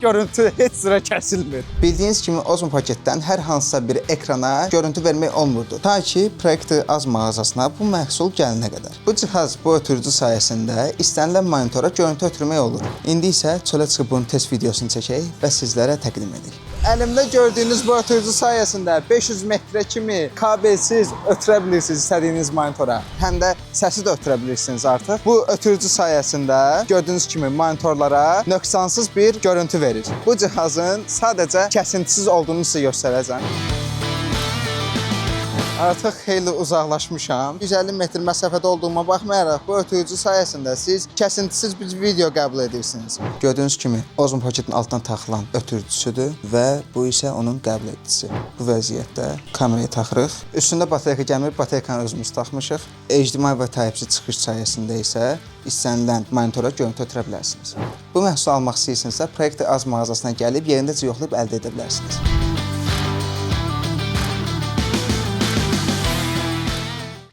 Görüntü heç sıra kəsilmir. Bildiyiniz kimi Ozmo paketdən hər hansısa bir ekrana görüntü vermək olmurdu. Ta ki, Proyekti Az mağazasına bu məhsul gəlinə qədər. Bu cihaz bu ötürücü sayəsində istənilən monitora görüntü ötürmək olur. İndi isə çölə çıxıb bunun test videosunu çəkək və sizlərə təqdim edək. Əlimdə gördüyünüz bu ötürücü sayəsində 500 metrə kimi kabelsiz ötürə bilirsiniz istədiyiniz monitora. Həm də səsi də ötürə bilirsiniz artıq. Bu ötürücü sayəsində gördüyünüz kimi monitorlara nöqsansız bir görüntü verir. Bu cihazın sadəcə kəsintisiz olduğunu sizə göstərəcəm. Artıq xeyli uzaqlaşmışam. 150 metr məsafədə olduğuma baxmayaraq bu ötürücü sayəsində siz kəsintisiz bir video qəbul edirsiniz. Gördüyünüz kimi Ozmo paketin altdan taxılan ötürücüsüdür və bu isə onun qəbul edicisi. Bu vəziyyətdə kameraya taxırıq. Üstündə batareyka gəlmir, batareykanı özümüz taxmışıq. HDMI və Type-C çıxış sayəsində isə istənilən monitora görüntü ötürə bilərsiniz. Bu məhsulu almaq istəyirsinizsə, Proyekti Az mağazasına gəlib yerindəcə yoxlayıb əldə edə bilərsiniz.